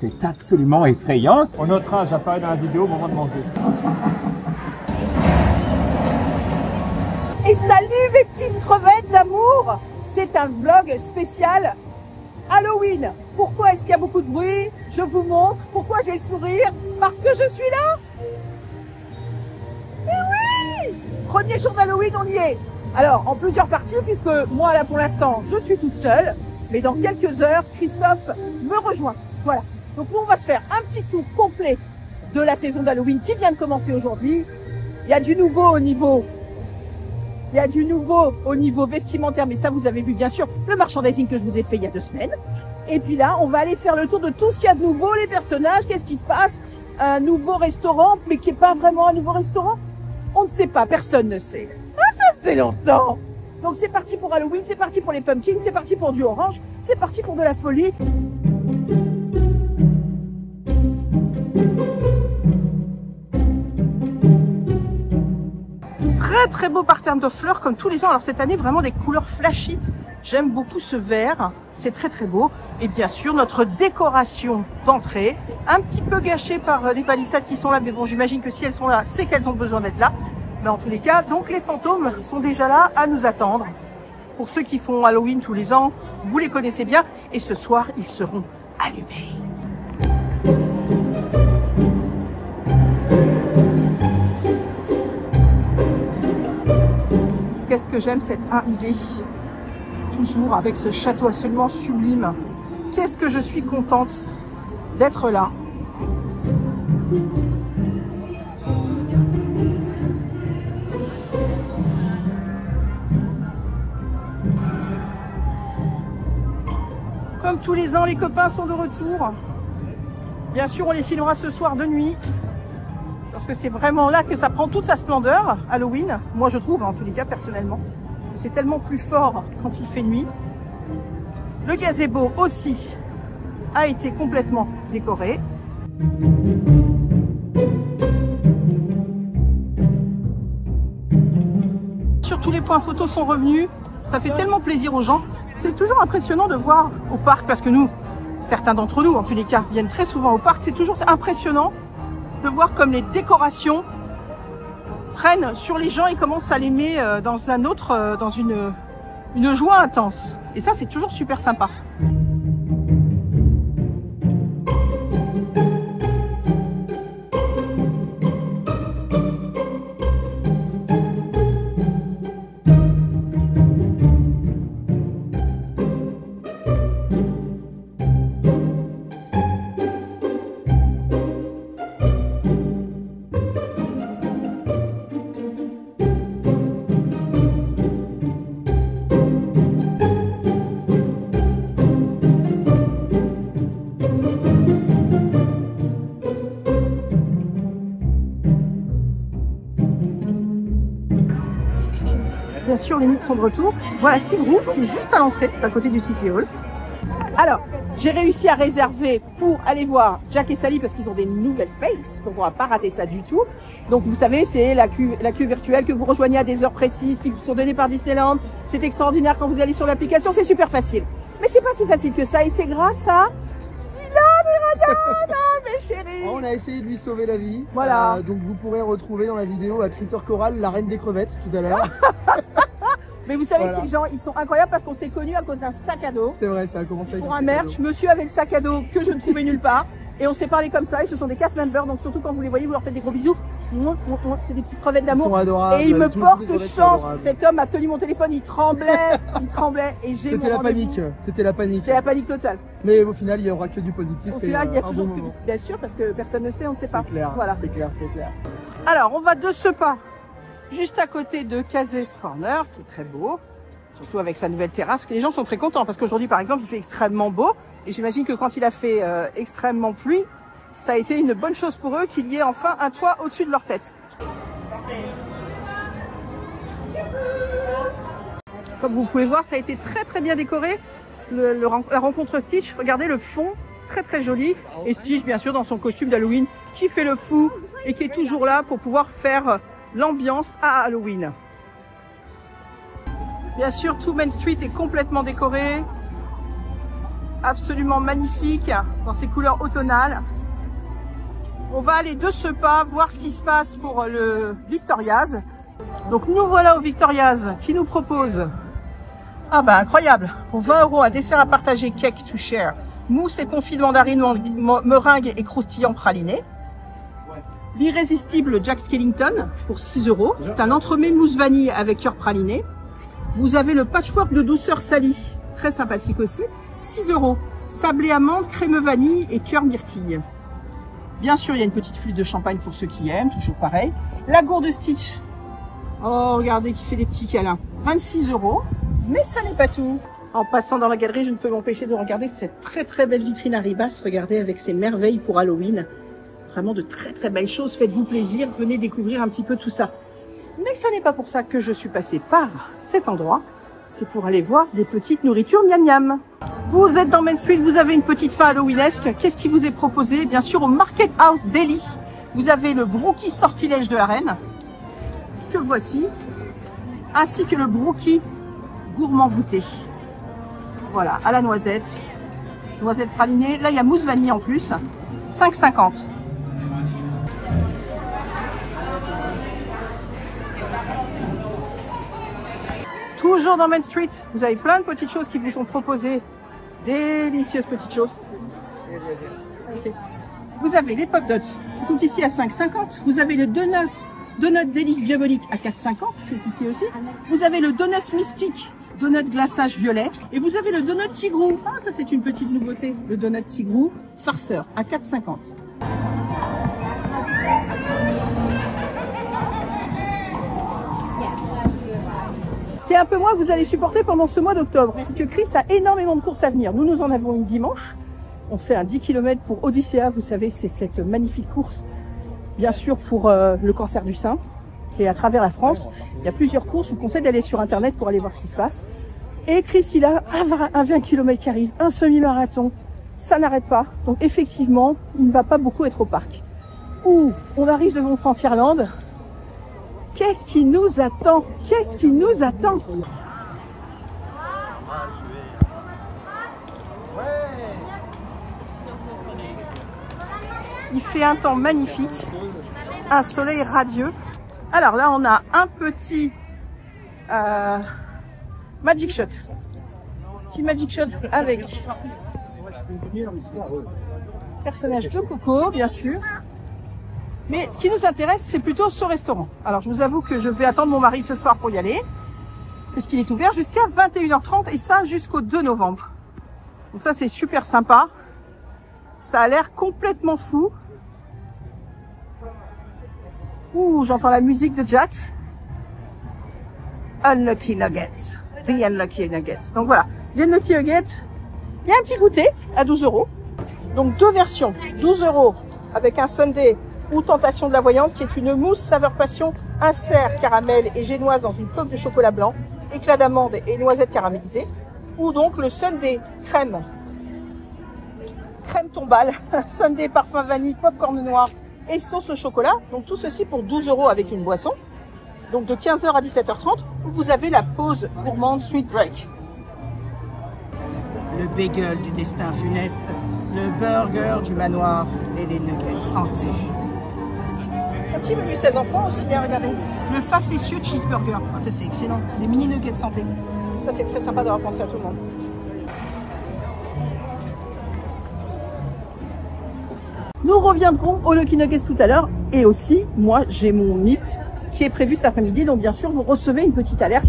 C'est absolument effrayant. On notera, j'apparais dans la vidéo au moment de manger. Et salut mes petites crevettes d'amour! C'est un vlog spécial Halloween. Pourquoi est-ce qu'il y a beaucoup de bruit? Je vous montre. Pourquoi j'ai le sourire? Parce que je suis là. Mais oui! Premier jour d'Halloween, on y est. Alors, en plusieurs parties, puisque moi, là, pour l'instant, je suis toute seule. Mais dans quelques heures, Christophe me rejoint. Voilà. Donc, nous, on va se faire un petit tour complet de la saison d'Halloween qui vient de commencer aujourd'hui. Il y a du nouveau au niveau... Il y a du nouveau au niveau vestimentaire, mais ça, vous avez vu, bien sûr, le merchandising que je vous ai fait il y a 2 semaines. Et puis là, on va aller faire le tour de tout ce qu'il y a de nouveau, les personnages, qu'est-ce qui se passe, un nouveau restaurant, mais qui n'est pas vraiment un nouveau restaurant. On ne sait pas, personne ne sait. Ah, ça faisait longtemps. Donc c'est parti pour Halloween, c'est parti pour les pumpkins, c'est parti pour du orange, c'est parti pour de la folie. Très beau parterre de fleurs comme tous les ans. Alors cette année, vraiment des couleurs flashy. J'aime beaucoup ce vert, c'est très beau. Et bien sûr, notre décoration d'entrée, un petit peu gâchée par les palissades qui sont là. Mais bon, j'imagine que si elles sont là, c'est qu'elles ont besoin d'être là. Mais en tous les cas, donc les fantômes sont déjà là à nous attendre. Pour ceux qui font Halloween tous les ans, vous les connaissez bien. Et ce soir, ils seront allumés. Qu'est-ce que j'aime cette arrivée, toujours avec ce château absolument sublime. Qu'est-ce que je suis contente d'être là. Comme tous les ans, les copains sont de retour. Bien sûr, on les filmera ce soir de nuit. Parce que c'est vraiment là que ça prend toute sa splendeur, Halloween. Moi, je trouve, en tous les cas, personnellement, que c'est tellement plus fort quand il fait nuit. Le gazebo aussi a été complètement décoré. Sur tous les points photos sont revenus. Ça fait tellement plaisir aux gens. C'est toujours impressionnant de voir au parc, parce que nous, certains d'entre nous, en tous les cas, viennent très souvent au parc. C'est toujours impressionnant de voir comme les décorations prennent sur les gens et commencent à les mettre dans un autre, dans une joie intense. Et ça, c'est toujours super sympa. Bien sûr, les mythes sont de retour. Voilà Tigrou qui est juste à l'entrée, à côté du City Hall. Alors, j'ai réussi à réserver pour aller voir Jack et Sally parce qu'ils ont des nouvelles faces, donc on va pas rater ça du tout. Donc vous savez, c'est la queue virtuelle que vous rejoignez à des heures précises qui vous sont données par Disneyland. C'est extraordinaire quand vous allez sur l'application, c'est super facile. Mais c'est pas si facile que ça et c'est grâce à Dylan et Ryan, mes chéris. On a essayé de lui sauver la vie. Voilà. Donc vous pourrez retrouver dans la vidéo à Critter Coral, la reine des crevettes, tout à l'heure. Mais vous savez Voilà. que ces gens, ils sont incroyables parce qu'on s'est connus à cause d'un sac à dos. C'est vrai, ça a commencé avec Pour un merch, monsieur avait le sac à dos que je ne trouvais nulle part. Et on s'est parlé comme ça, et ce sont des cast members, donc surtout quand vous les voyez, vous leur faites des gros bisous. C'est des petites crevettes d'amour. Ils sont adorables. Et il me Tous porte les crevettes sont chance. adorables. Cet homme a tenu mon téléphone, il tremblait, et j'ai C'était la panique, c'était la panique. C'est la panique totale. Mais au final, il n'y aura que du positif. Au final, il y a un toujours bon que moment. bien sûr, parce que personne ne sait, on ne sait pas. C'est clair, Voilà. c'est clair, c'est clair. Alors, on va de ce pas, juste à côté de Cases Corner, qui est très beau. Surtout avec sa nouvelle terrasse, que les gens sont très contents parce qu'aujourd'hui, par exemple, il fait extrêmement beau. Et j'imagine que quand il a fait extrêmement pluie, ça a été une bonne chose pour eux qu'il y ait enfin un toit au-dessus de leur tête. Comme vous pouvez voir, ça a été très bien décoré. La rencontre Stitch, regardez le fond, très joli. Et Stitch, bien sûr, dans son costume d'Halloween, qui fait le fou et qui est toujours là pour pouvoir faire l'ambiance à Halloween. Bien sûr, tout Main Street est complètement décoré. absolument magnifique dans ses couleurs automnales. On va aller de ce pas voir ce qui se passe pour le Victoria's. Donc nous voilà au Victoria's qui nous propose, ah bah incroyable, pour 20 €, un dessert à partager, cake to share, mousse et confit de mandarine, meringue et croustillant praliné. L'irrésistible Jack Skellington pour 6 €. C'est un entremets mousse vanille avec cœur praliné. Vous avez le patchwork de douceur salie, très sympathique aussi, 6 €. Sablé amande, crémeux vanille et cœur myrtille. Bien sûr, il y a une petite flûte de champagne pour ceux qui aiment, toujours pareil. La gourde Stitch. Oh, regardez qui fait des petits câlins. 26 €. Mais ça n'est pas tout. En passant dans la galerie, je ne peux m'empêcher de regarder cette très belle vitrine à Ribas. Regardez avec ses merveilles pour Halloween. Vraiment de très belles choses. Faites-vous plaisir, venez découvrir un petit peu tout ça. Mais ce n'est pas pour ça que je suis passée par cet endroit. C'est pour aller voir des petites nourritures miam miam. Vous êtes dans Main Street, vous avez une petite fin halloweenesque. Qu'est-ce qui vous est proposé? Bien sûr, au Market House Delhi, vous avez le brookie sortilège de la reine, que voici, ainsi que le brookie gourmand voûté. Voilà, à la noisette, noisette pralinée. Là, il y a mousse vanille en plus, 5,50 €. Toujours dans Main Street, vous avez plein de petites choses qui vous sont proposées. Délicieuses petites choses. Okay. Vous avez les Pop Dots qui sont ici à 5,50 €. Vous avez le Donut Délice Diabolique à 4,50 € qui est ici aussi. Vous avez le Donut Mystique, Donut Glaçage Violet. Et vous avez le Donut Tigrou. Ah, ça c'est une petite nouveauté. Le Donut Tigrou farceur à 4,50 €. C'est un peu moi que vous allez supporter pendant ce mois d'octobre, parce que Chris a énormément de courses à venir. Nous en avons une dimanche. On fait un 10 km pour Odyssea, vous savez, c'est cette magnifique course, bien sûr pour le cancer du sein. Et à travers la France, il y a plusieurs courses. Je vous conseille d'aller sur Internet pour aller voir ce qui se passe. Et Chris, il a un 20 km qui arrive, un semi-marathon. Ça n'arrête pas. Donc effectivement, il ne va pas beaucoup être au parc. Ouh, on arrive devant Frontierland. Qu'est-ce qui nous attend? Qu'est-ce qui nous attend? Il fait un temps magnifique, un soleil radieux. Alors là, on a un petit Magic Shot. Petit Magic Shot avec personnage de Coco, bien sûr. Mais ce qui nous intéresse, c'est plutôt ce restaurant. Alors, je vous avoue que je vais attendre mon mari ce soir pour y aller, puisqu'il est ouvert jusqu'à 21 h 30 et ça jusqu'au 2 novembre. Donc ça, c'est super sympa. Ça a l'air complètement fou. Ouh, j'entends la musique de Jack. Unlucky Nuggets. The Unlucky Nuggets. Donc voilà, The Unlucky Nuggets. Il y a un petit goûter à 12 €. Donc deux versions, 12 € avec un sundae ou Tentation de la Voyante, qui est une mousse saveur passion, insert caramel et génoise dans une coque de chocolat blanc, éclat d'amande et noisette caramélisée, ou donc le sundae crème tombale, sundae parfum vanille, popcorn noir et sauce au chocolat. Donc tout ceci pour 12 € avec une boisson. Donc de 15 h à 17 h 30, vous avez la pause gourmande Sweet Break. Le bagel du destin funeste, le burger du manoir et les nuggets hantés. Un petit menu 16 enfants aussi, hein, regardez. Le facétieux cheeseburger. Ah, ça c'est excellent. Les mini nuggets santé. Ça c'est très sympa d'avoir pensé à tout le monde. Nous reviendrons au Lucky Nuggets tout à l'heure. Et aussi, moi j'ai mon meet qui est prévu cet après-midi. Donc bien sûr, vous recevez une petite alerte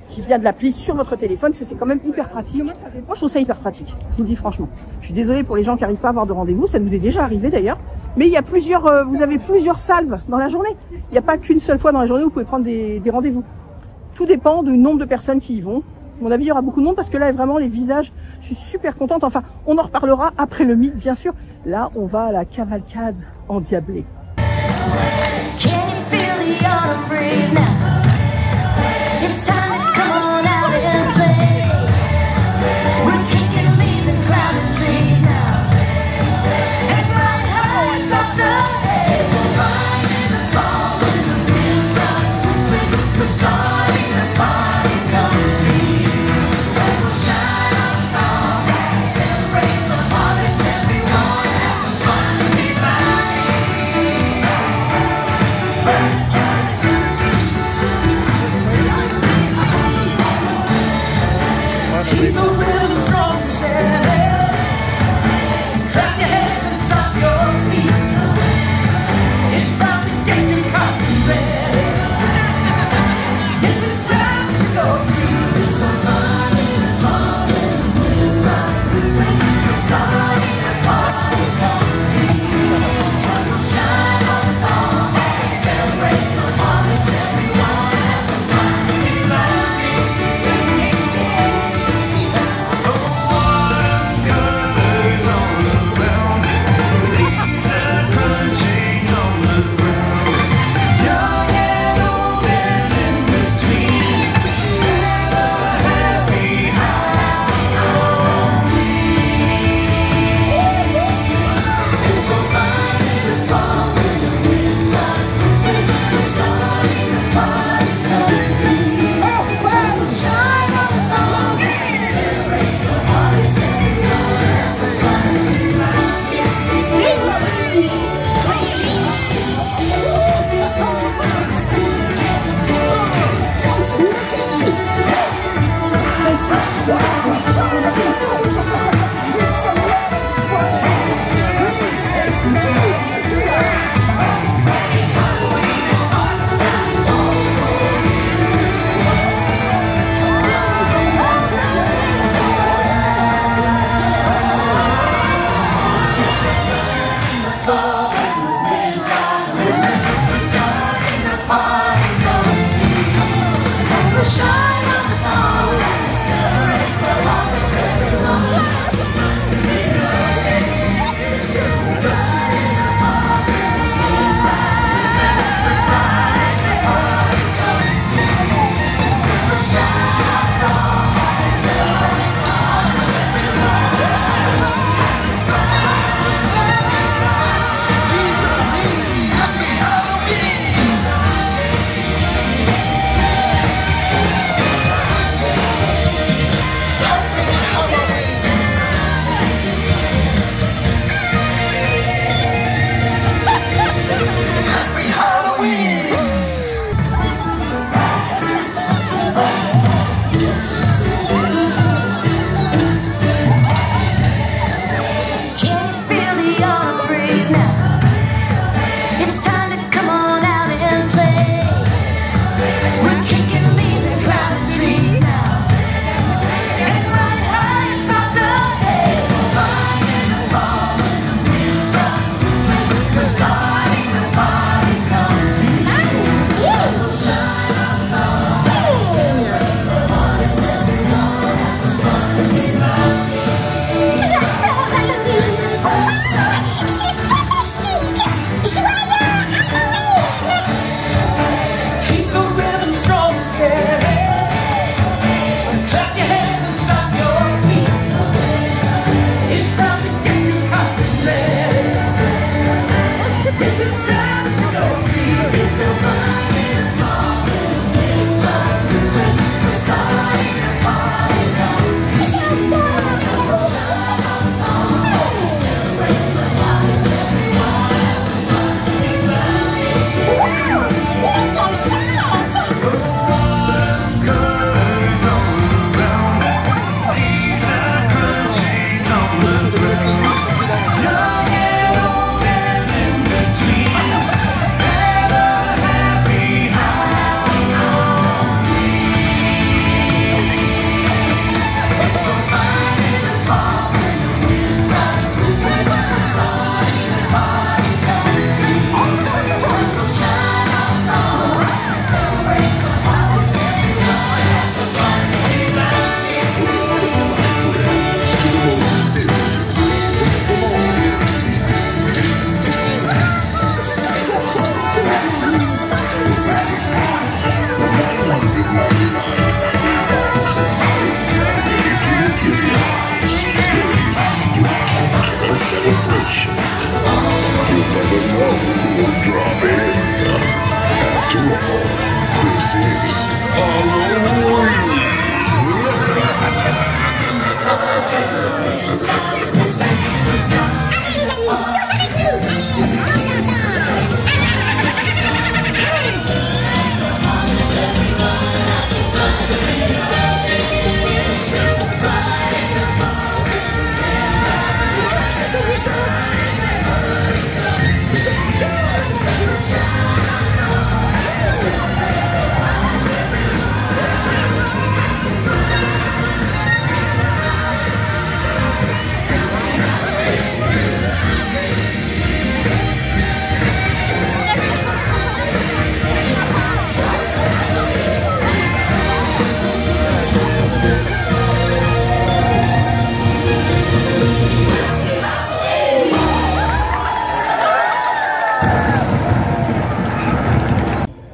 qui vient de l'appli sur votre téléphone. C'est quand même hyper pratique. Moi je trouve ça hyper pratique, je vous le dis franchement. Je suis désolée pour les gens qui n'arrivent pas à avoir de rendez-vous. Ça nous est déjà arrivé d'ailleurs. Mais il y a plusieurs, vous avez plusieurs salves dans la journée. Il n'y a pas qu'une seule fois dans la journée où vous pouvez prendre des rendez-vous. Tout dépend du nombre de personnes qui y vont. À mon avis, il y aura beaucoup de monde parce que là, vraiment, les visages, je suis super contente. Enfin, on en reparlera après le mythe, bien sûr. Là, on va à la cavalcade endiablée.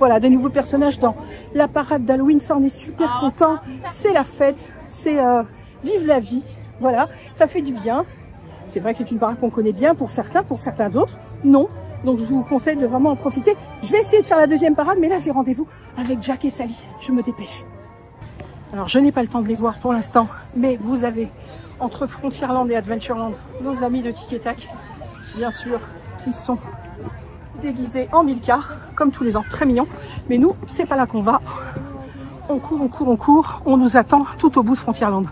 voilà, des nouveaux personnages dans la parade d'Halloween. Ça, on est super contents. C'est la fête, c'est vive la vie. Voilà, ça fait du bien. C'est vrai que c'est une parade qu'on connaît bien pour certains d'autres, non. Donc je vous conseille de vraiment en profiter. Je vais essayer de faire la deuxième parade, mais là j'ai rendez-vous avec Jack et Sally. Je me dépêche. Alors je n'ai pas le temps de les voir pour l'instant, mais vous avez entre Frontierland et Adventureland nos amis de Tic et Tac, bien sûr, qui sont déguisés en Milka, comme tous les ans, très mignons. Mais nous, c'est pas là qu'on va. On court, on court, on court. On nous attend tout au bout de Frontierland.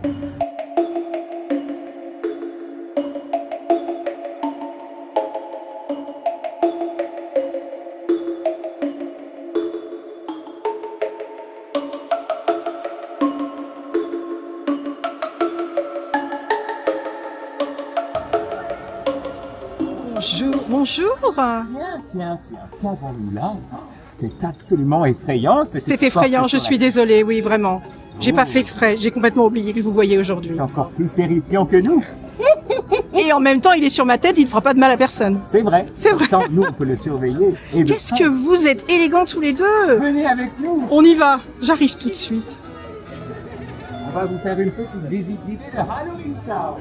Bonjour, bonjour. Tiens, qu'avons-nous là? C'est absolument effrayant. C'est effrayant, je suis désolée, oui, vraiment. J'ai pas fait exprès, j'ai complètement oublié que vous voyez aujourd'hui. C'est encore plus terrifiant que nous. Et en même temps, il est sur ma tête, il ne fera pas de mal à personne. C'est vrai. C'est vrai. Sans nous, on peut le surveiller. Qu'est-ce que vous êtes élégants tous les deux. Venez avec nous. On y va, j'arrive tout de suite. On va vous faire une petite visite guidée de Halloween Town.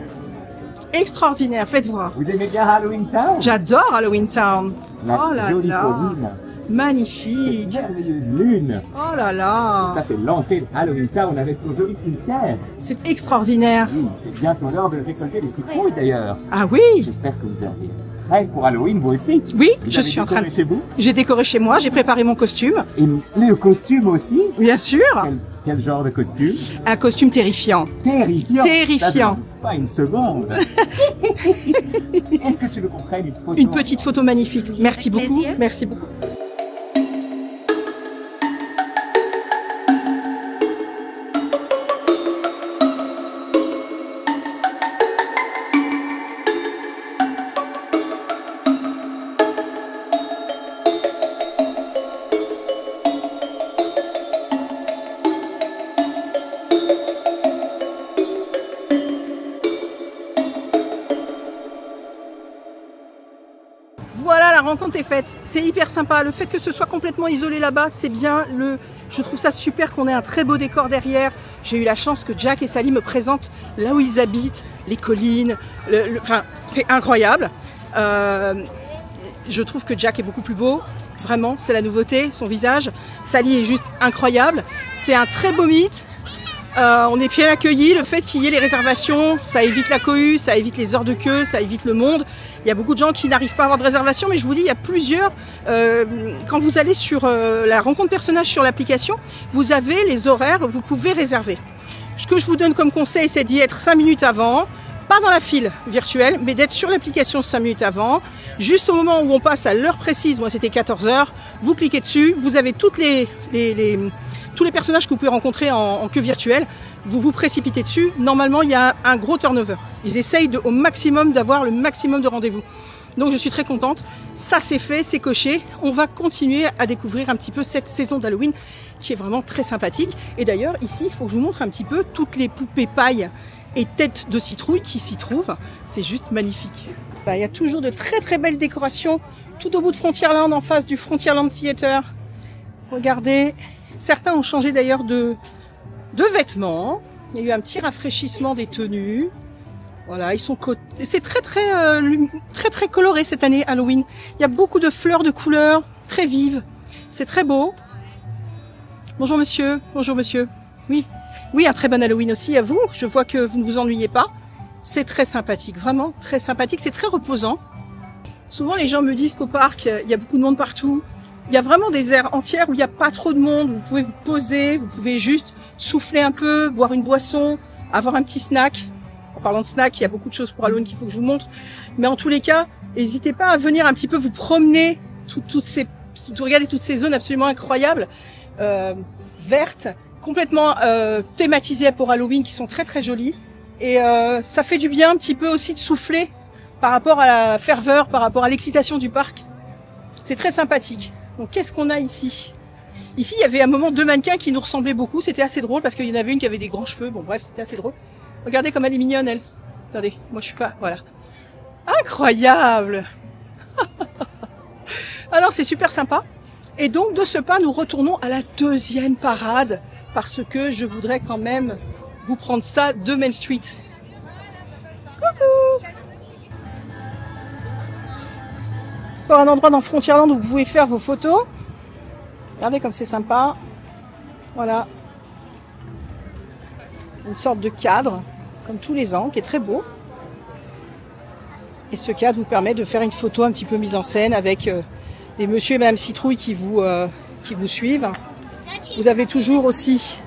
Extraordinaire, faites voir. Vous aimez bien Halloween Town? J'adore Halloween Town. La Oh là jolie là. colline. Magnifique. Cette merveilleuse lune. Oh là là. Ça, c'est l'entrée de Halloween Town avec son joli cimetière. C'est extraordinaire. Oui, c'est bientôt l'heure de récolter les citrouilles d'ailleurs. Ah oui. J'espère que vous êtes prêts pour Halloween, vous aussi. Oui, Vous je avez suis en train de... décoré chez vous? J'ai décoré chez moi, j'ai préparé mon costume. Et le costume aussi? Bien sûr. Quel genre de costume? Un costume terrifiant. Terrifiant. Terrifiant. Ça ne doute pas une seconde. Est-ce que tu veux qu'on prenne une photo? Une petite photo magnifique. Merci beaucoup. plaisir. Merci beaucoup. Voilà, la rencontre est faite. C'est hyper sympa. Le fait que ce soit complètement isolé là-bas, c'est bien. Je trouve ça super qu'on ait un très beau décor derrière. J'ai eu la chance que Jack et Sally me présentent là où ils habitent, les collines. Enfin, c'est incroyable. Je trouve que Jack est beaucoup plus beau. Vraiment, c'est la nouveauté, son visage. Sally est juste incroyable. C'est un très beau mythe. On est bien accueillis. Le fait qu'il y ait les réservations, ça évite la cohue, ça évite les heures de queue, ça évite le monde. Il y a beaucoup de gens qui n'arrivent pas à avoir de réservation, mais je vous dis, il y a plusieurs. Quand vous allez sur la rencontre personnage sur l'application, vous avez les horaires, vous pouvez réserver. Ce que je vous donne comme conseil, c'est d'y être 5 minutes avant, pas dans la file virtuelle, mais d'être sur l'application 5 minutes avant. Juste au moment où on passe à l'heure précise, moi c'était 14 h, vous cliquez dessus, vous avez tous les personnages que vous pouvez rencontrer en queue virtuelle, vous vous précipitez dessus. Normalement, il y a un gros turnover. Ils essayent au maximum d'avoir le maximum de rendez-vous. Donc je suis très contente. Ça c'est fait, c'est coché. On va continuer à découvrir un petit peu cette saison d'Halloween qui est vraiment très sympathique. Et d'ailleurs, ici, il faut que je vous montre un petit peu toutes les poupées paille et têtes de citrouille qui s'y trouvent. C'est juste magnifique. Il y a toujours de très très belles décorations tout au bout de Frontierland, en face du Frontierland Theater. Regardez, certains ont changé d'ailleurs de vêtements. Il y a eu un petit rafraîchissement des tenues. Voilà, c'est très coloré cette année Halloween. Il y a beaucoup de fleurs de couleurs très vives. C'est très beau. Bonjour monsieur, bonjour monsieur. Oui, un très bon Halloween aussi à vous. Je vois que vous ne vous ennuyez pas. C'est très sympathique, vraiment très sympathique. C'est très reposant. Souvent les gens me disent qu'au parc, il y a beaucoup de monde partout. Il y a vraiment des aires entières où il n'y a pas trop de monde. Vous pouvez vous poser, vous pouvez juste souffler un peu, boire une boisson, avoir un petit snack. En parlant de snack, il y a beaucoup de choses pour Halloween qu'il faut que je vous montre. Mais en tous les cas, n'hésitez pas à venir un petit peu vous promener, regarder toutes ces zones absolument incroyables, vertes, complètement thématisées pour Halloween, qui sont très très jolies. Et ça fait du bien un petit peu aussi de souffler par rapport à la ferveur, par rapport à l'excitation du parc. C'est très sympathique. Donc qu'est-ce qu'on a ici? Ici, il y avait à un moment 2 mannequins qui nous ressemblaient beaucoup. C'était assez drôle parce qu'il y en avait une qui avait des grands cheveux. Bon bref, c'était assez drôle. Regardez comme elle est mignonne, elle. Attendez, moi je suis pas... Voilà. Incroyable. Alors c'est super sympa. Et donc de ce pas, nous retournons à la deuxième parade parce que je voudrais quand même vous prendre ça de Main Street. Coucou! Encore un endroit dans Frontierland où vous pouvez faire vos photos. Regardez comme c'est sympa. Voilà. Une sorte de cadre, comme tous les ans, qui est très beau. Et ce cadre vous permet de faire une photo un petit peu mise en scène avec les monsieur et madame Citrouille qui vous suivent. Vous avez toujours aussi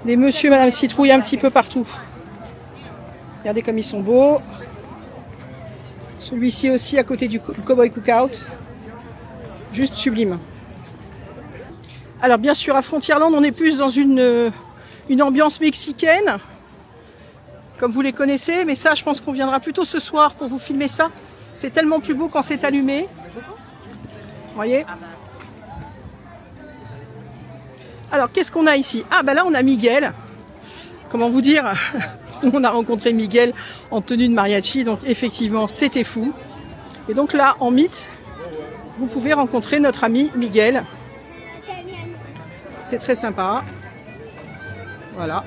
des monsieur et madame Citrouille un petit peu partout. Regardez comme ils sont beaux. Celui-ci aussi à côté du Cowboy Cookout. Juste sublime. Alors bien sûr à Frontierland on est plus dans une ambiance mexicaine. Comme vous les connaissez, mais ça je pense qu'on viendra plutôt ce soir pour vous filmer ça. C'est tellement plus beau quand c'est allumé. Vous voyez? Alors qu'est-ce qu'on a ici? Ah ben là on a Miguel. Comment vous dire? On a rencontré Miguel en tenue de mariachi, donc effectivement c'était fou. Et donc là en mythe, vous pouvez rencontrer notre ami Miguel. C'est très sympa. Voilà.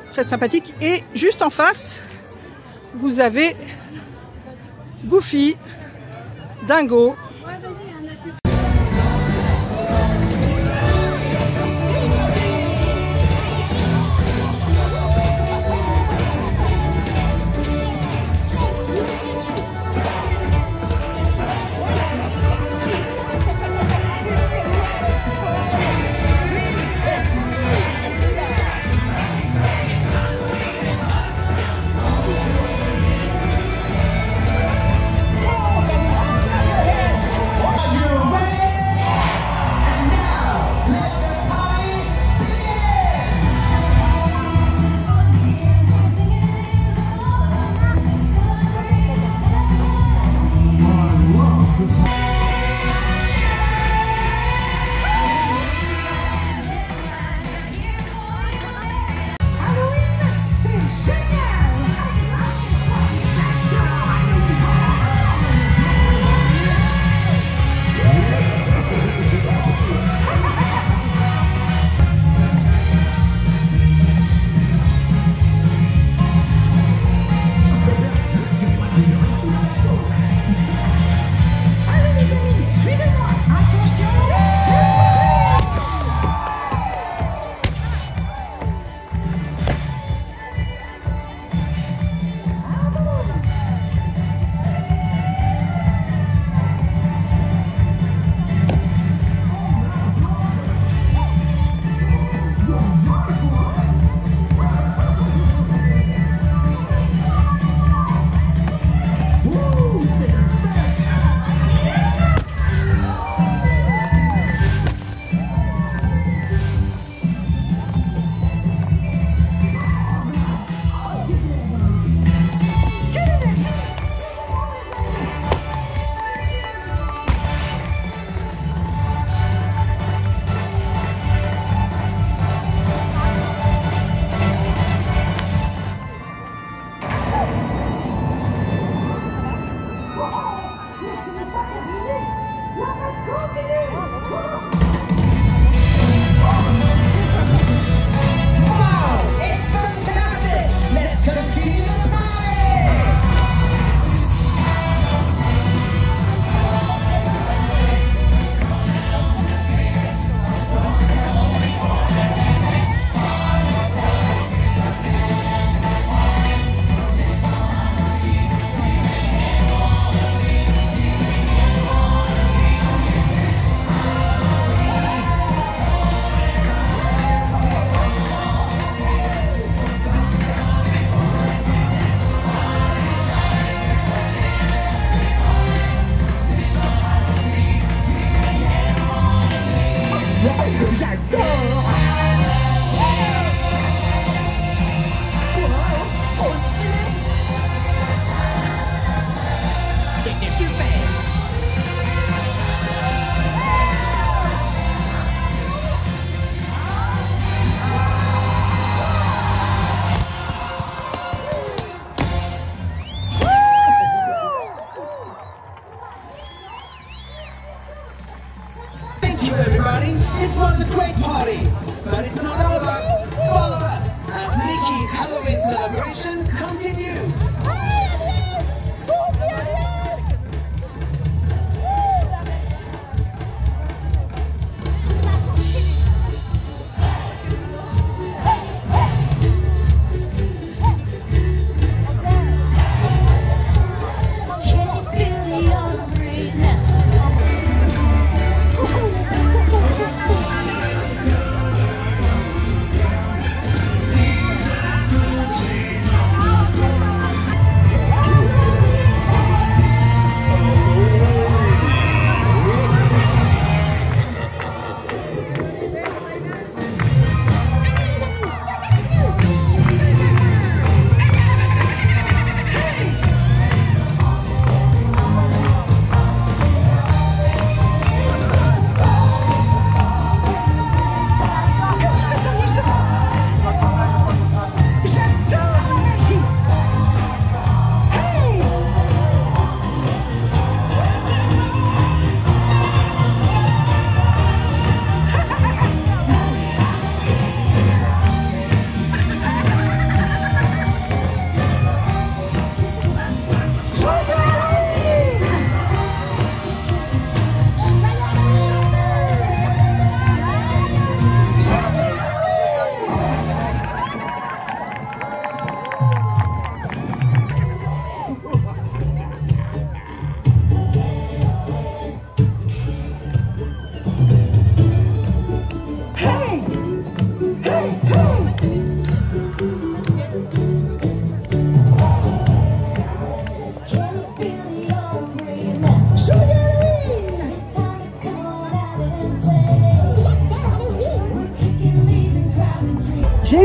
Très sympathique. Et juste en face, vous avez Goofy, Dingo.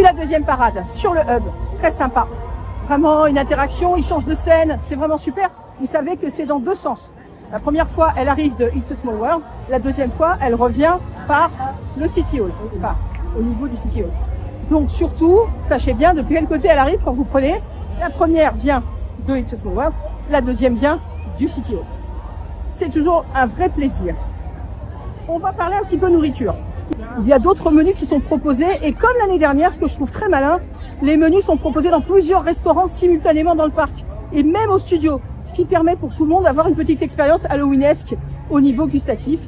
eu la deuxième parade sur le hub. Très sympa. Vraiment une interaction, ils changent de scène, c'est vraiment super. Vous savez que c'est dans deux sens. La première fois, elle arrive de It's a Small World. La deuxième fois, elle revient par le City Hall, enfin, au niveau du City Hall. Donc surtout, sachez bien de quel côté elle arrive quand vous prenez. La première vient de It's a Small World, la deuxième vient du City Hall. C'est toujours un vrai plaisir. On va parler un petit peu nourriture. Il y a d'autres menus qui sont proposés et comme l'année dernière, ce que je trouve très malin, les menus sont proposés dans plusieurs restaurants simultanément dans le parc et même au studio, ce qui permet pour tout le monde d'avoir une petite expérience halloweenesque au niveau gustatif.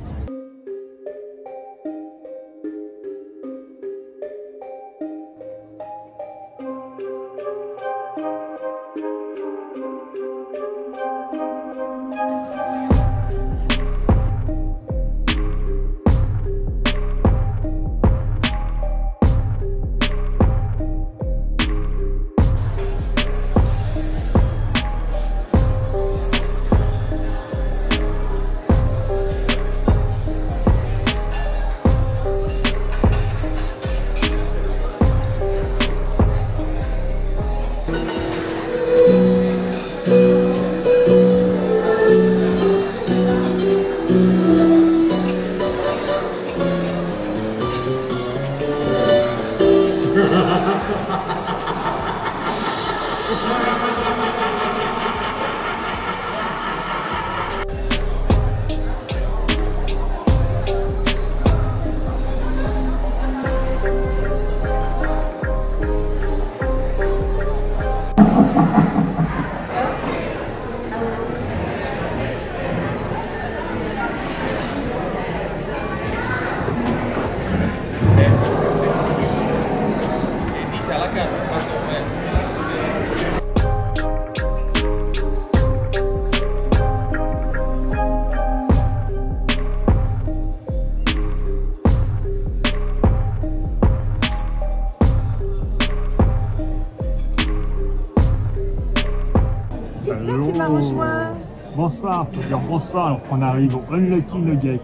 Qui m'a rejoint. Bonsoir, faut dire bonsoir lorsqu'on arrive au Unlucky Nugget.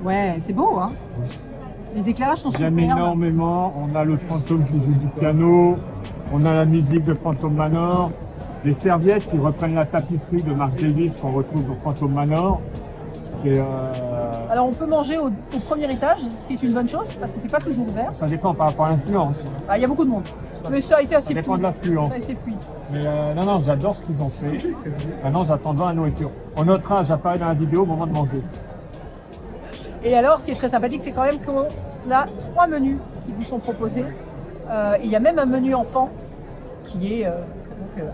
Ouais, c'est beau, hein. Les éclairages sont J'aime superbes. énormément, on a le fantôme qui joue du piano, on a la musique de Phantom Manor, les serviettes qui reprennent la tapisserie de Mark Davis qu'on retrouve dans Phantom Manor. C'est Alors on peut manger au premier étage, ce qui est une bonne chose, parce que c'est pas toujours ouvert. ça dépend par rapport à l'influence. Ah, il y a beaucoup de monde. Mais ça a été assez Ça dépend fluide. de l'affluence. Ça a été fluide. Mais non, j'adore ce qu'ils ont fait. Maintenant, j'attends de voir la nourriture. On notera, j'apparais dans la vidéo au moment de manger. Et alors, ce qui est très sympathique, c'est quand même qu'on a 3 menus qui vous sont proposés. Et il y a même un menu enfant qui est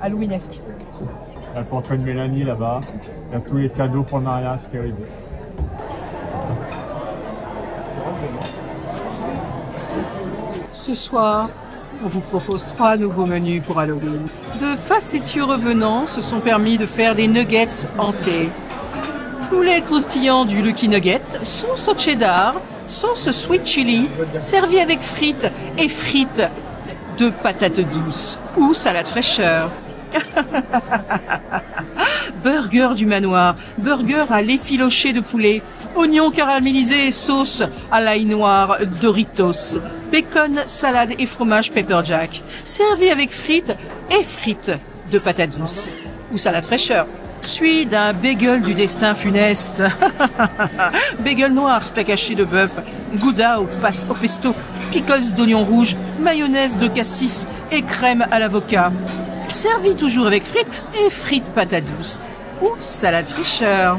halloweenesque. Il y a le portrait de Mélanie là-bas. Il y a tous les cadeaux pour le mariage, c'est terrible. Ce soir, on vous propose 3 nouveaux menus pour Halloween. De facétieux revenants se sont permis de faire des nuggets hantés. Poulet croustillant du Lucky Nugget, sauce au cheddar, sauce sweet chili, servi avec frites et frites de patates douces ou salade fraîcheur. Burger du manoir, burger à l'effiloché de poulet, oignons caramélisés et sauce à l'ail noir Doritos, bacon, salade et fromage pepper jack, servi avec frites et frites de patates douces ou salade fraîcheur. Suivi d'un bagel du destin funeste. Bagel noir, steak haché de bœuf, gouda au pesto, pickles d'oignons rouges, mayonnaise de cassis et crème à l'avocat. Servi toujours avec frites et frites patates douces ou salade fraîcheur.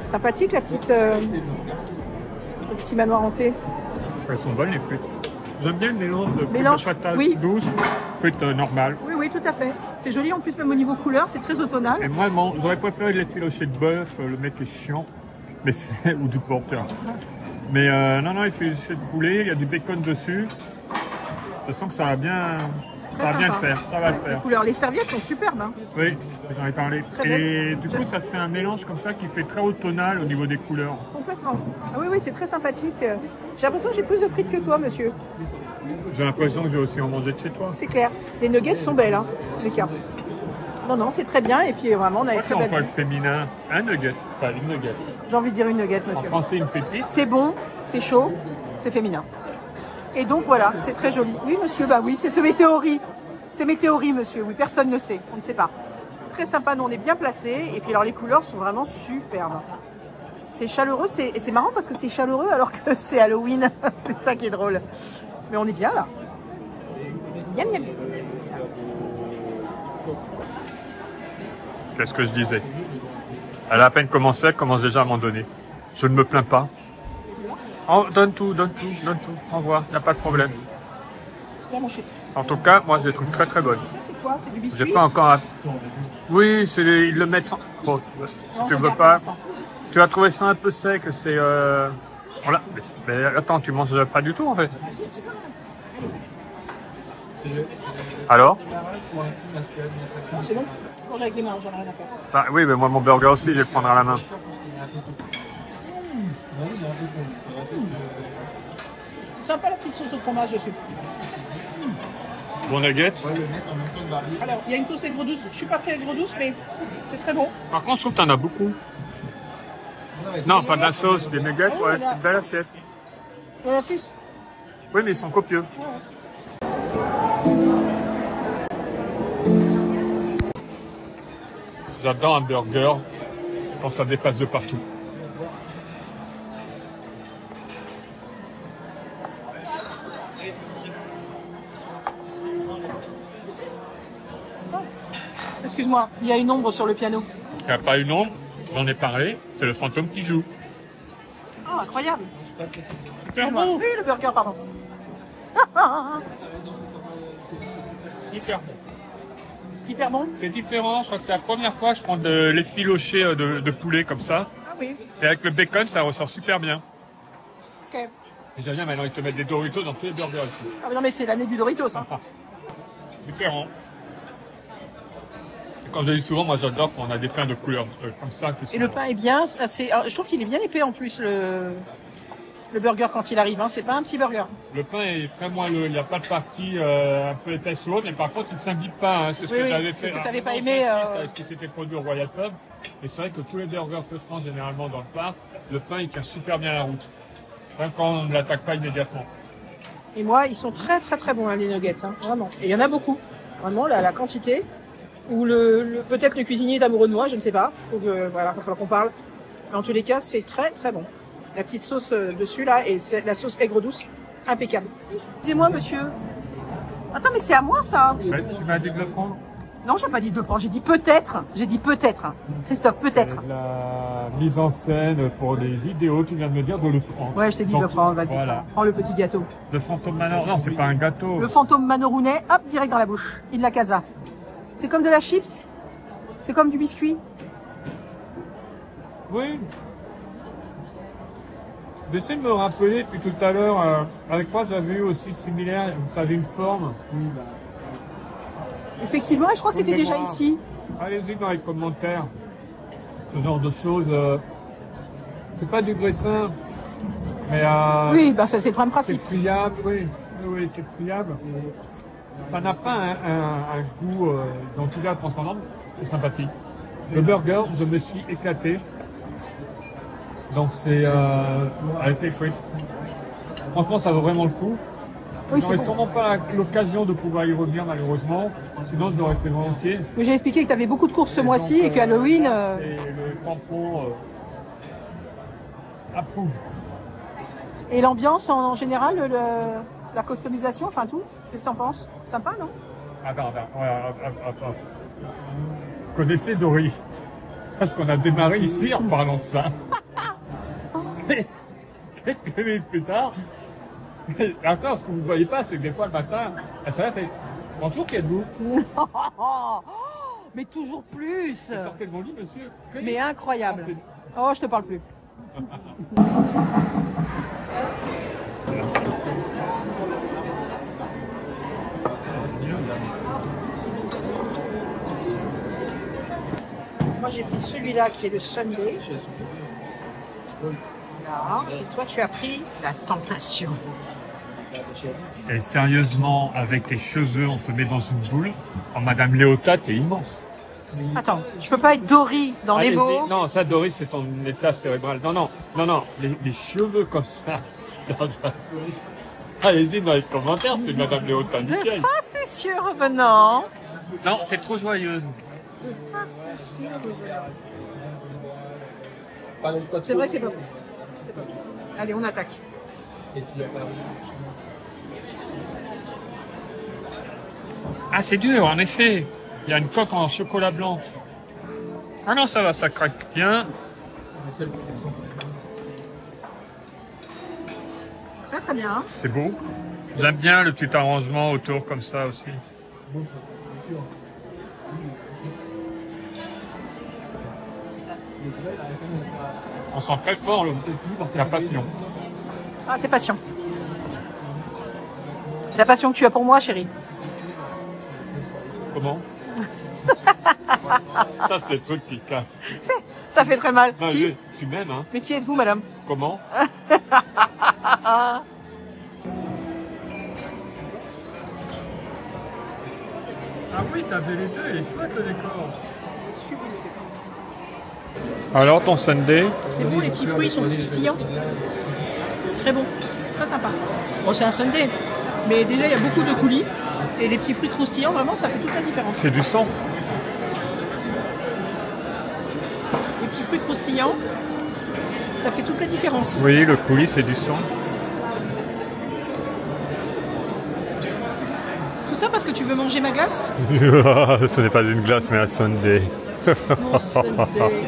Sympathique la petite, le petit manoir hanté. Elles sont bonnes les frites. J'aime bien le mélange de frites Mélange, de patates oui. douces, frites normales. Oui, oui, tout à fait. C'est joli en plus, même au niveau couleur, c'est très automnal. Et moi, bon, j'aurais préféré de l'effiloché de bœuf, le mec est chiant, mais ou du porteur. Mais non, l'effiloché de poulet, il y a du bacon dessus. Je sens que ça va bien Très Ça va bien le sympa. faire, ça va le Les faire. couleurs, les serviettes sont superbes. Hein. Oui, j'en ai parlé. Très Et bien. du coup, ça fait un mélange comme ça qui fait très automnal au niveau des couleurs. Complètement. Ah oui, oui, c'est très sympathique. J'ai l'impression que j'ai plus de frites que toi, monsieur. J'ai l'impression que j'ai aussi en mangé de chez toi. C'est clair. Les nuggets sont belles, hein, les cas. Non, non, c'est très bien. Et puis vraiment, on a une Pourquoi très c'est belle. encore le féminin? Un nugget, pas une nugget. J'ai envie de dire une nugget, En monsieur. français, une pépite. C'est bon, c'est chaud, c'est féminin. Et donc voilà, c'est très joli. Oui, monsieur, bah oui, c'est ce météorie. C'est météorie, monsieur. Oui, personne ne sait. On ne sait pas. Très sympa, nous on est bien placés. Et puis alors les couleurs sont vraiment superbes. C'est chaleureux, et c'est marrant parce que c'est chaleureux alors que c'est Halloween. C'est ça qui est drôle. Mais on est bien là. Miam, miam, miam. Qu'est-ce que je disais? Elle a à peine commencé, elle commence déjà à m'en donner. Je ne me plains pas. Oh, donne tout, donne tout, donne tout. Au revoir, il n'y a pas de problème. Tiens, mon chéri. En tout cas, moi, je les trouve très très bonnes. Ça c'est quoi? C'est du J'ai biscuit? pas encore... Oui, ils le mettent sans... Bon, si Non, tu je veux regarde pas... pour l'instant. Tu as trouvé ça un peu sec, c'est... Voilà. Mais attends, tu manges pas du tout en fait. Alors? C'est bon? Je mange avec les mains, j'en ai rien à faire. Bah, oui, mais moi mon burger aussi, je vais le prendre à la main. C'est sympa la petite sauce au fromage dessus. Bon nugget. Alors, il y a une sauce aigre douce. Je suis pas très aigre douce, mais c'est très bon. Par contre, je trouve que t'en as beaucoup. Non, pas de la sauce, des nuggets, Ah oui, ouais, là. c'est une belle assiette. Il y en a 6. Oui, mais ils sont copieux. J'adore un burger quand ça dépasse de partout. Excuse-moi, il y a une ombre sur le piano. Il n'y a pas une ombre, j'en ai parlé, c'est le fantôme qui joue. Ah, incroyable. Super bon. Oui, le burger, pardon. Hyper bon. Hyper bon. C'est différent, je crois que c'est la première fois que je prends de l'effiloché de poulet comme ça. Ah oui, Et avec le bacon, ça ressort super bien. ok. Et j'aime bien maintenant, ils te mettent des Doritos dans tous les burgers ici. Ah mais non, mais c'est l'année du Doritos. Hein. Différent. Et quand je le dis souvent, moi j'adore quand on a des pains de couleurs comme ça. Qui Et sont- le pain est bien, assez... alors, je trouve qu'il est bien épais en plus, le burger quand il arrive. Hein. C'est pas un petit burger. Le pain est très moelleux, il n'y a pas de partie un peu épaisse ou autre, mais par contre il ne s'imbibe pas. Hein. C'est ce Oui, que oui, j'avais c'est fait. ce que t'avais pas un aimé, j'insiste avec ce qui s'était produit au Royal Pub. Et c'est vrai que tous les burgers que je prends généralement dans le parc, le pain il tient super bien la route. Même quand on ne l'attaque pas immédiatement. Et moi, ils sont très très très bons, hein, les nuggets, hein, vraiment. Et il y en a beaucoup. Vraiment, la quantité. Ou peut-être le cuisinier est amoureux de moi, je ne sais pas. Voilà, il va falloir qu'on parle. Mais en tous les cas, c'est très très bon. La petite sauce dessus là, et c'est la sauce aigre douce, impeccable. Excusez-moi, monsieur. Attends, mais c'est à moi ça? Ouais, tu m'as dit de le prendre. Non, j'ai pas dit de le prendre, j'ai dit peut-être. J'ai dit peut-être. Christophe, peut-être. La mise en scène pour les vidéos, tu viens de me dire de le prendre. Ouais, je t'ai dit de Donc, le prendre, vas-y. Voilà. Prends le petit gâteau. Le fantôme Manor, non, c'est pas un gâteau. Le fantôme manorounet, hop, direct dans la bouche. In la casa. C'est comme de la chips. C'est comme du biscuit. Oui. J'essaie de me rappeler, puis tout à l'heure, avec quoi j'avais eu aussi similaire, ça avait une forme. Effectivement, et je crois que c'était Vous déjà voulez voir ici. Allez-y dans les commentaires. Ce genre de choses. C'est pas du graissin, mais Oui, bah ça c'est le même c'est principe. friable, oui. Oui, c'est friable. Ça n'a pas un goût, dans tout cas transcendant, c'est sympathique. Le burger, je me suis éclaté. Donc c'est avec les frites. Franchement, ça vaut vraiment le coup. Oui, J'aurais c'est bon. sûrement pas l'occasion de pouvoir y revenir malheureusement. Sinon, je l'aurais fait volontiers. Mais j'ai expliqué que tu avais beaucoup de courses ce mois-ci et que Halloween. C'est le tampon approuve. Et l'ambiance en général, la customisation, enfin tout. Qu'est-ce que t'en penses? Sympa, non? Attends. Connaissez Dory? Parce qu'on a démarré ici en parlant de ça. Et quelques minutes plus tard, encore, ce que vous ne voyez pas, c'est que des fois le matin, elle s'arrête et fait bonjour, qui êtes-vous? Mais toujours plus. Sortez de mon lit, monsieur. Mais incroyable. Oh, je te parle plus. moi j'ai pris celui-là qui est le Sunday. Là. Et toi tu as pris la Tentation. Et sérieusement, avec tes cheveux, on te met dans une boule. Oh, Madame Léota, t'es immense. Attends, je peux pas être Dory dans les Allez-y. mots. Non, ça, Doris, c'est ton état cérébral. Non. Les cheveux comme ça. Allez-y dans les commentaires, c'est Madame Léota. De Nickel. facétieux revenant. Non, t'es trop joyeuse. De facétieux revenant. C'est vrai que c'est pas faux. C'est pas faux. Allez, on attaque. Ah, c'est dur, en effet. Il y a une coque en chocolat blanc. Ah non, ça va, ça craque bien. Très très bien. C'est beau. J'aime bien le petit arrangement autour comme ça aussi. On sent très fort la passion. Ah, c'est passion. C'est la passion que tu as pour moi, chérie. Comment? Ça, c'est le truc qui casse. Ça fait très mal. Non, Qui tu m'aimes, hein? Mais qui êtes-vous, madame? Comment? Ah oui, t'avais les deux, il est chouette le décor. Alors ton Sunday? C'est bon, les petits fruits sont croustillants. Très bon, très sympa. Bon, c'est un sundae, mais déjà il y a beaucoup de coulis. Et les petits fruits croustillants, vraiment, ça fait toute la différence. C'est du sang. Les petits fruits croustillants, ça fait toute la différence. Oui, le coulis, c'est du sang. Tout ça parce que tu veux manger ma glace? Ce n'est pas une glace, mais un Sunday. Mon sundae.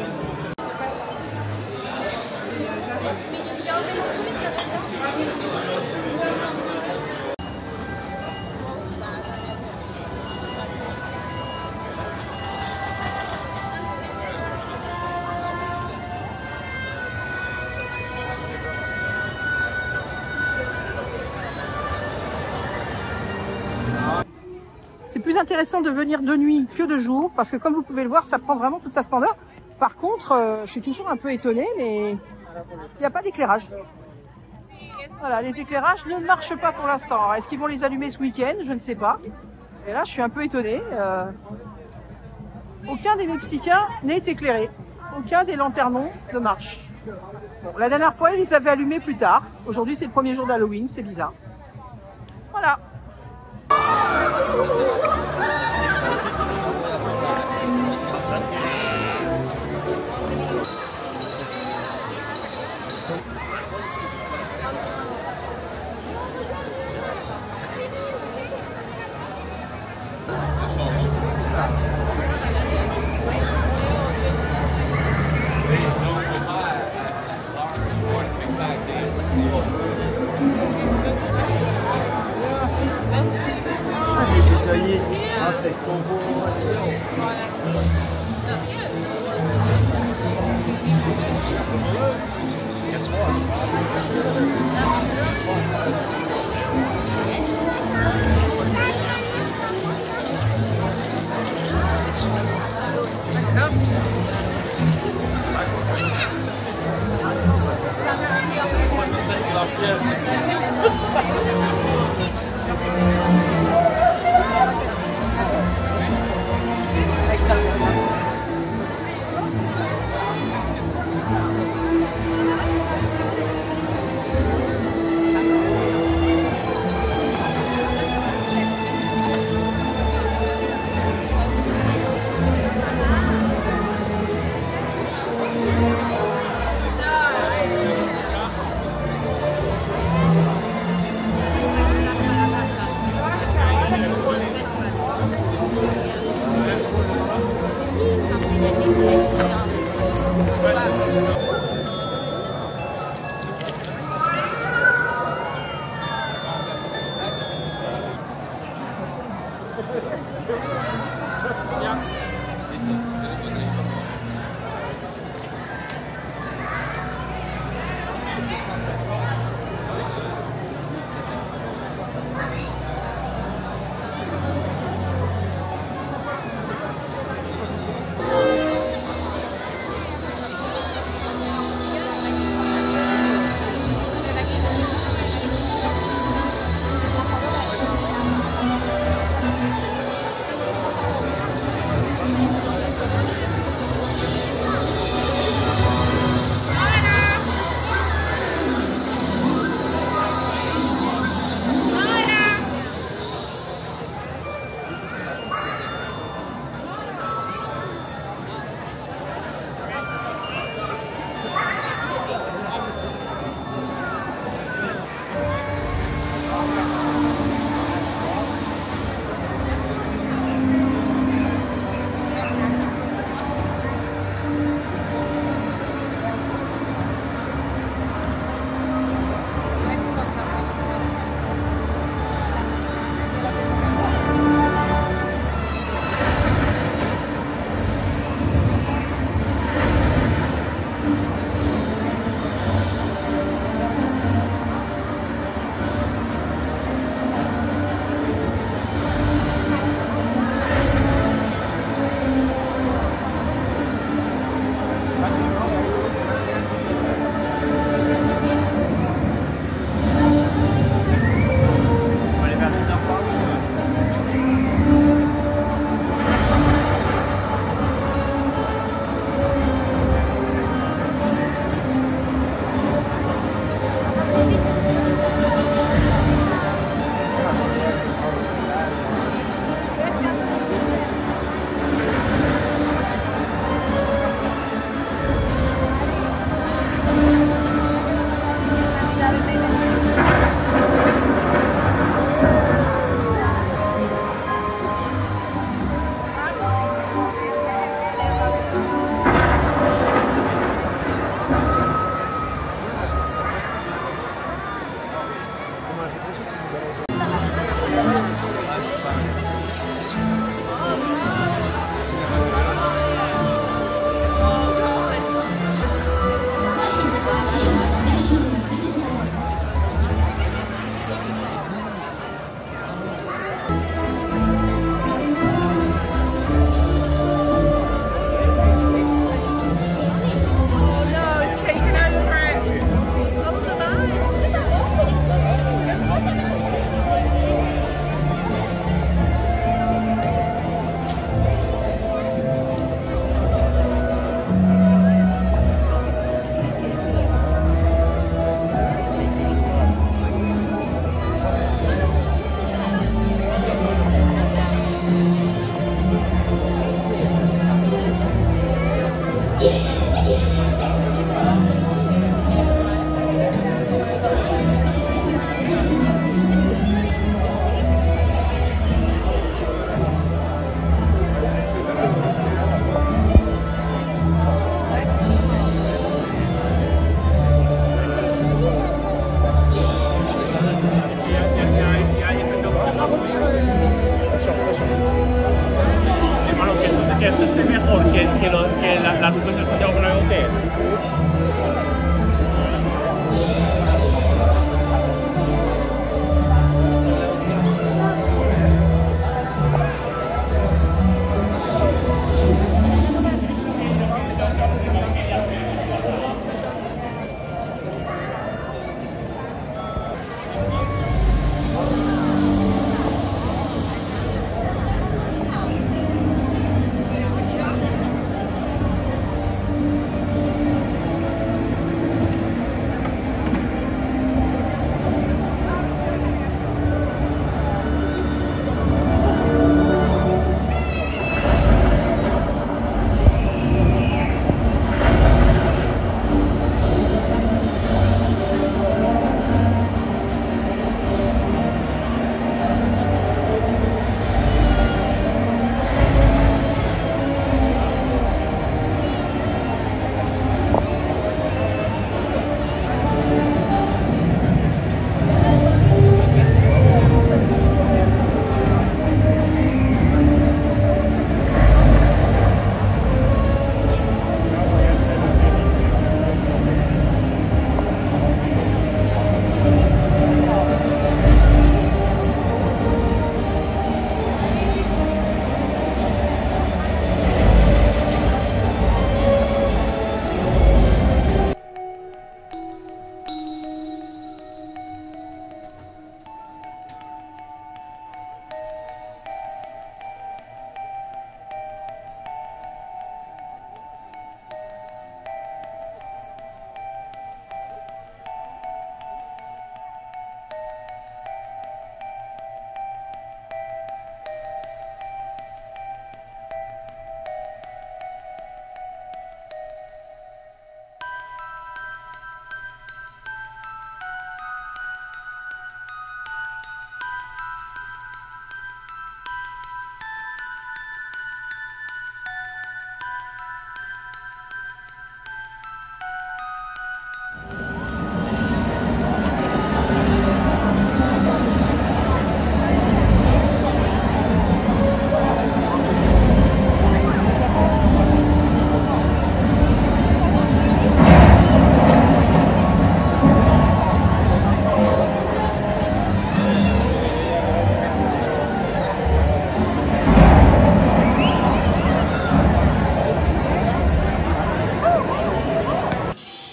C'est plus intéressant de venir de nuit que de jour, parce que comme vous pouvez le voir, ça prend vraiment toute sa splendeur. Par contre, je suis toujours un peu étonnée, mais il n'y a pas d'éclairage. Voilà, les éclairages ne marchent pas pour l'instant. Est-ce qu'ils vont les allumer ce week-end? Je ne sais pas. Et là, je suis un peu étonnée. Aucun des Mexicains n'est éclairé. Aucun des lanternons ne marche. Bon, la dernière fois, ils les avaient allumés plus tard. Aujourd'hui, c'est le premier jour d'Halloween, c'est bizarre. Voilà. Ah, c'est trop beau. la tutela Santiago Bernabéu.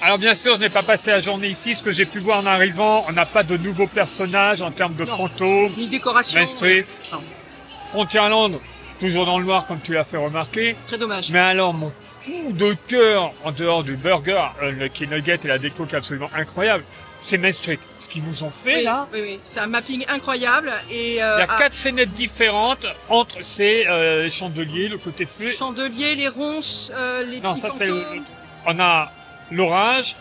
Alors bien sûr, je n'ai pas passé la journée ici. Ce que j'ai pu voir en arrivant, on n'a pas de nouveaux personnages en termes de fantômes, Ni décoration. Main Street, Non, Frontierland, toujours dans le noir comme tu l'as fait remarquer. très dommage. Mais alors, mon coup de cœur, en dehors du burger, le Key Nugget et la déco qui est absolument incroyable, c'est Main Street. Ce qu'ils nous ont fait Oui, là, oui. C'est un mapping incroyable et il y a 4 scénettes différentes entre ces chandeliers, le côté feu. chandeliers, les ronces, les Non, petits ça fantômes, fait. On a l'orage,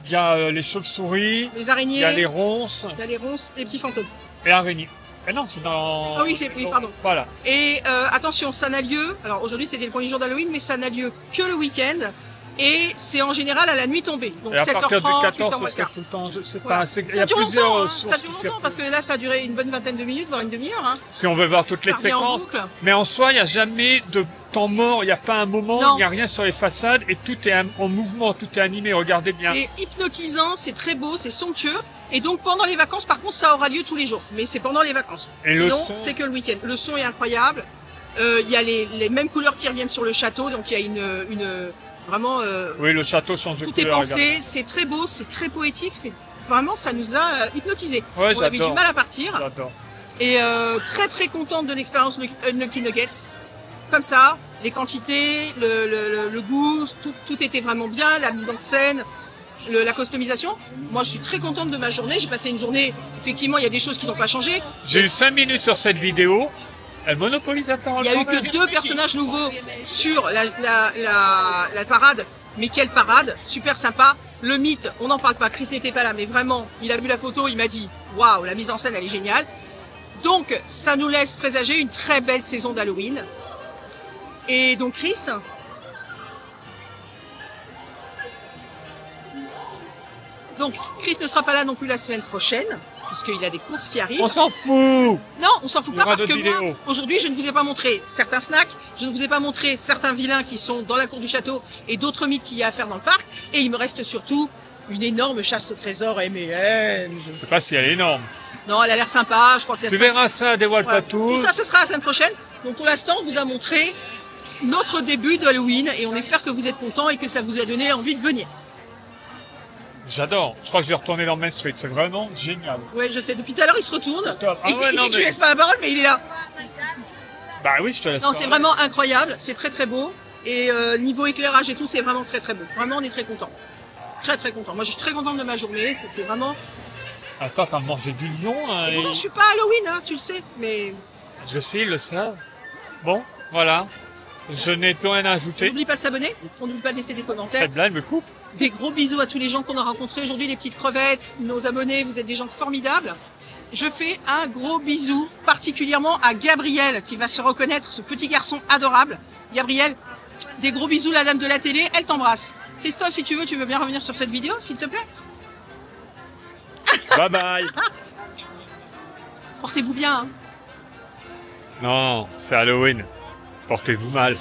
il y a les chauves-souris, les il araignées, y a les ronces les petits fantômes. et araignées. Mais non, c'est dans. Ah oui, oui, pardon. Voilà. Et attention, ça n'a lieu. Alors aujourd'hui c'était le premier jour d'Halloween, mais ça n'a lieu que le week-end. Et c'est en général à la nuit tombée. Donc Et à partir du 7h30, 14, 8h moins ce le quart. sera tout le temps. C'est Voilà. pas assez. Il y Ça a dure plusieurs longtemps, hein, sources ça qui dure longtemps circulent. parce que là ça a duré une bonne vingtaine de minutes, voire une demi-heure. Hein. Si on veut voir toutes Ça les revient en séquences. boucle. Mais en soi, il n'y a jamais de temps mort, il n'y a pas un moment, Non. il n'y a rien sur les façades et tout est en mouvement, tout est animé. Regardez bien. C'est hypnotisant, c'est très beau, c'est somptueux. Et donc pendant les vacances, par contre, ça aura lieu tous les jours. Mais c'est pendant les vacances. Et le Sinon, son c'est que le week-end. Le son est incroyable. Il y a les mêmes couleurs qui reviennent sur le château. Donc il y a une vraiment... Oui, le château change de tout est couleur. pensé, c'est très beau, c'est très poétique. C'est vraiment, ça nous a hypnotisés. Ouais, On avait du j'adore. mal à partir. J'adore. Et très très contente de l'expérience Nucky Nuggets. Comme ça, les quantités, le goût, tout était vraiment bien, la mise en scène, la customisation. Moi, je suis très contente de ma journée. J'ai passé une journée, effectivement, il y a des choses qui n'ont pas changé. J'ai eu 5 minutes sur cette vidéo. Elle monopolise la parole. Il y a eu quand même. que 2 personnages nouveaux sur la parade. Mais quelle parade, super sympa. Le mythe, on n'en parle pas, Chris n'était pas là, mais vraiment, il a vu la photo, il m'a dit « Waouh, la mise en scène, elle est géniale ». Donc, ça nous laisse présager une très belle saison d'Halloween. Et donc, Chris, ne sera pas là non plus la semaine prochaine, puisqu'il a des courses qui arrivent. On s'en fout. Non, on s'en fout Il y pas aura parce que d'autres moi, vidéos. aujourd'hui, je ne vous ai pas montré certains snacks, je ne vous ai pas montré certains vilains qui sont dans la cour du château et d'autres mythes qu'il y a à faire dans le parc. Et il me reste surtout une énorme chasse au trésor M&M's. Je sais pas si elle est énorme. Non, elle a l'air sympa, je crois que Tu verras ça, dévoile Voilà. pas tout. Tout ça, ce sera la semaine prochaine. Donc pour l'instant, on vous a montré notre début de Halloween et on espère que vous êtes contents et que ça vous a donné envie de venir. J'adore. Je crois que je vais retourner dans Main Street. C'est vraiment génial. Ouais, je sais, depuis tout à l'heure, il se retourne. Top. Ah Et ouais, il non, dit que tu mais- laisses pas la parole, mais il est là. Bah oui, je te laisse. Non, c'est parler. vraiment incroyable, c'est très très beau. Et niveau éclairage et tout, c'est vraiment très très beau. Vraiment, on est très contents. Très très contents. Moi, je suis très contente de ma journée. C'est vraiment... Attends, t'as mangé du lion hein, Bon, et... je suis pas Halloween, hein, tu le sais. Mais Je sais, ils le savent. Bon, voilà. Je n'ai plus rien à on ajouter. n'oublie pas de s'abonner. On n'oublie pas de laisser des commentaires. Cette blague me coupe. Des gros bisous à tous les gens qu'on a rencontrés aujourd'hui, les petites crevettes, nos abonnés. Vous êtes des gens formidables. Je fais un gros bisou particulièrement à Gabriel qui va se reconnaître, ce petit garçon adorable. Gabriel, des gros bisous, la dame de la télé, elle t'embrasse. Christophe, si tu veux bien revenir sur cette vidéo, s'il te plaît. Bye bye. Portez-vous bien. Hein. Non, c'est Halloween. Portez-vous mal.